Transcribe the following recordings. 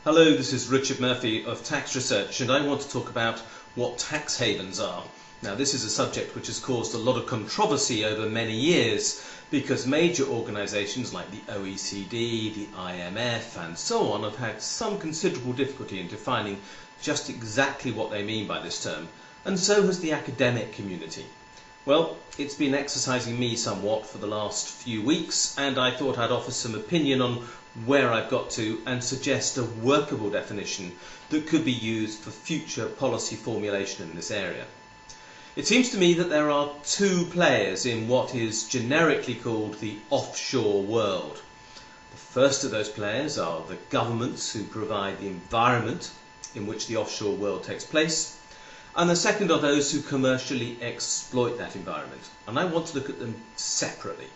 Hello, this is Richard Murphy of Tax Research, and I want to talk about what tax havens are. Now, this is a subject which has caused a lot of controversy over many years because major organisations like the OECD, the IMF and so on have had some considerable difficulty in defining just exactly what they mean by this term, and so has the academic community. Well, it's been exercising me somewhat for the last few weeks, and I thought I'd offer some opinion on where I've got to and suggest a workable definition that could be used for future policy formulation in this area. It seems to me that there are two players in what is generically called the offshore world. The first of those players are the governments who provide the environment in which the offshore world takes place, and the second are those who commercially exploit that environment. And I want to look at them separately.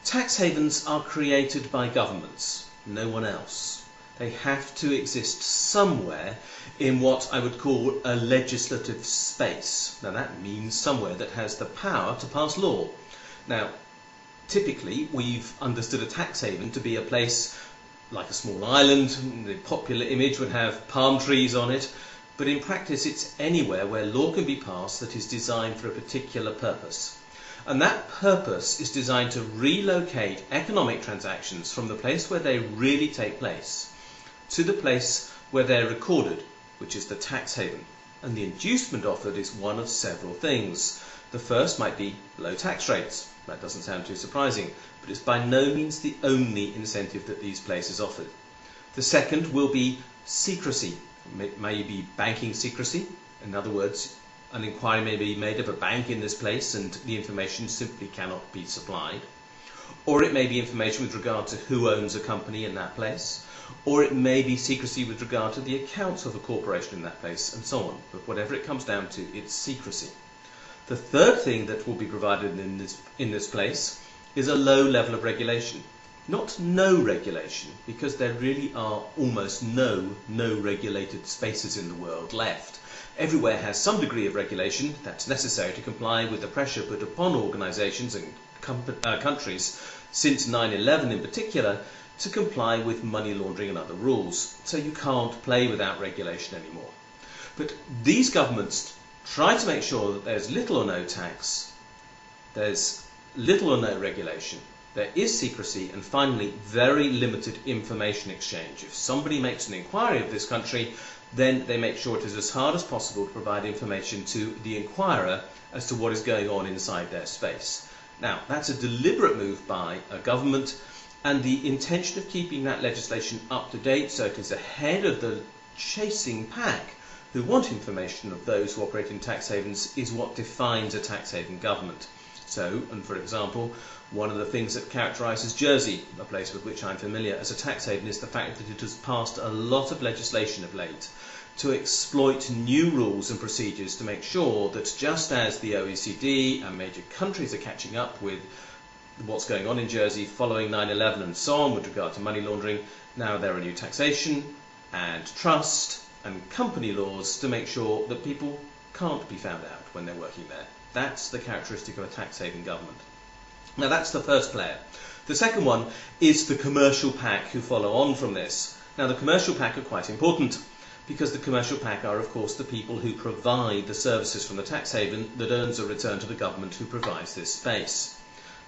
Tax havens are created by governments, no one else. They have to exist somewhere in what I would call a legislative space. Now that means somewhere that has the power to pass law. Now, typically we've understood a tax haven to be a place like a small island. The popular image would have palm trees on it, but in practice it's anywhere where law can be passed that is designed for a particular purpose. And that purpose is designed to relocate economic transactions from the place where they really take place to the place where they're recorded, which is the tax haven. And the inducement offered is one of several things. The first might be low tax rates. That doesn't sound too surprising, but it's by no means the only incentive that these places offer. The second will be secrecy. It may be banking secrecy. In other words, an inquiry may be made of a bank in this place and the information simply cannot be supplied. Or it may be information with regard to who owns a company in that place. Or it may be secrecy with regard to the accounts of a corporation in that place, and so on. But whatever it comes down to, it's secrecy. The third thing that will be provided in this place is a low level of regulation. Not no regulation, because there really are almost no regulated spaces in the world left. Everywhere has some degree of regulation that's necessary to comply with the pressure put upon organisations and countries since 9/11 in particular to comply with money laundering and other rules. So you can't play without regulation anymore. But these governments try to make sure that there's little or no tax, there's little or no regulation, there is secrecy, and finally very limited information exchange. If somebody makes an inquiry of this country, then they make sure it is as hard as possible to provide information to the inquirer as to what is going on inside their space. Now, that's a deliberate move by a government, and the intention of keeping that legislation up to date so it is ahead of the chasing pack who want information of those who operate in tax havens is what defines a tax haven government. So, and for example, one of the things that characterises Jersey, a place with which I'm familiar, as a tax haven is the fact that it has passed a lot of legislation of late to exploit new rules and procedures to make sure that just as the OECD and major countries are catching up with what's going on in Jersey following 9/11 and so on with regard to money laundering, now there are new taxation and trust and company laws to make sure that people can't be found out when they're working there. That's the characteristic of a tax haven government. Now that's the first player. The second one is the commercial pack who follow on from this. Now the commercial pack are quite important because the commercial pack are of course the people who provide the services from the tax haven that earns a return to the government who provides this space.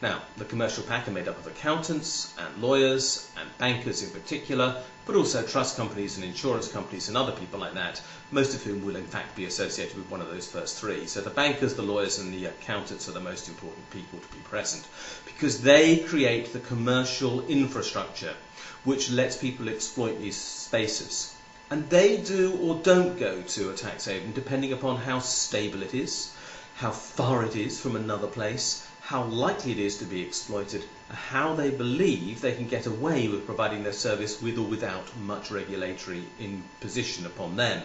Now the commercial pack are made up of accountants and lawyers and bankers in particular, but also trust companies and insurance companies and other people like that, most of whom will in fact be associated with one of those first three. So the bankers, the lawyers and the accountants are the most important people to be present because they create the commercial infrastructure which lets people exploit these spaces. And they do or don't go to a tax haven depending upon how stable it is, how far it is from another place, how likely it is to be exploited, and how they believe they can get away with providing their service with or without much regulatory imposition upon them.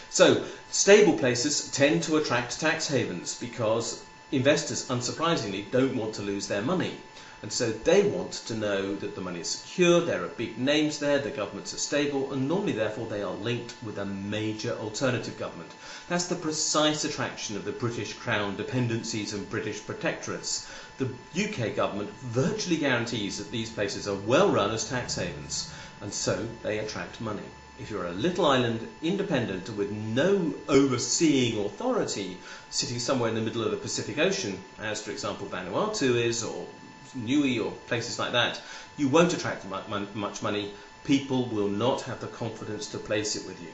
So, stable places tend to attract tax havens because investors, unsurprisingly, don't want to lose their money. And so they want to know that the money is secure, there are big names there, the governments are stable, and normally therefore they are linked with a major alternative government. That's the precise attraction of the British Crown dependencies and British protectorates. The UK government virtually guarantees that these places are well run as tax havens, and so they attract money. If you're a little island, independent, with no overseeing authority, sitting somewhere in the middle of the Pacific Ocean, as for example Vanuatu is, or Niue, or places like that, you won't attract much money. People will not have the confidence to place it with you.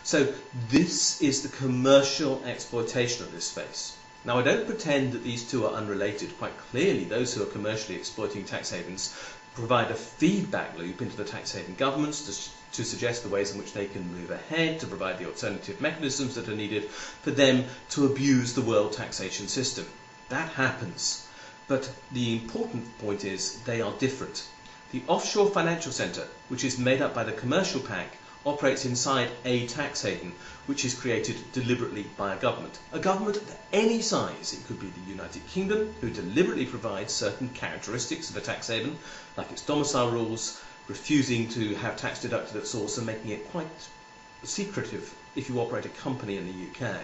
So this is the commercial exploitation of this space. Now, I don't pretend that these two are unrelated. Quite clearly, those who are commercially exploiting tax havens provide a feedback loop into the tax haven governments to suggest the ways in which they can move ahead, to provide the alternative mechanisms that are needed for them to abuse the world taxation system. That happens. But the important point is they are different. The offshore financial centre, which is made up by the commercial pack, operates inside a tax haven, which is created deliberately by a government. A government of any size. It could be the United Kingdom, who deliberately provides certain characteristics of a tax haven, like its domicile rules, refusing to have tax deducted at source and making it quite secretive if you operate a company in the UK.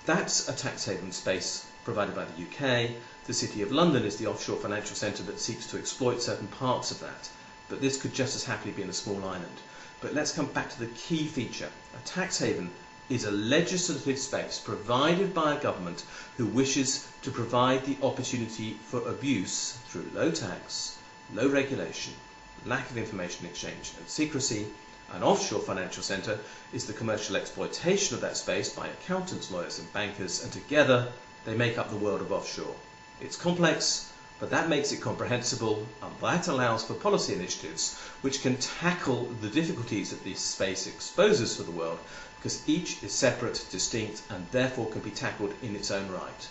That's a tax haven space provided by the UK. The City of London is the offshore financial centre that seeks to exploit certain parts of that. But this could just as happily be in a small island. But let's come back to the key feature. A tax haven is a legislative space provided by a government who wishes to provide the opportunity for abuse through low tax, low regulation, lack of information exchange and secrecy. An offshore financial centre is the commercial exploitation of that space by accountants, lawyers and bankers, and together they make up the world of offshore. It's complex, but that makes it comprehensible, and that allows for policy initiatives which can tackle the difficulties that this space exposes for the world, because each is separate, distinct, and therefore can be tackled in its own right.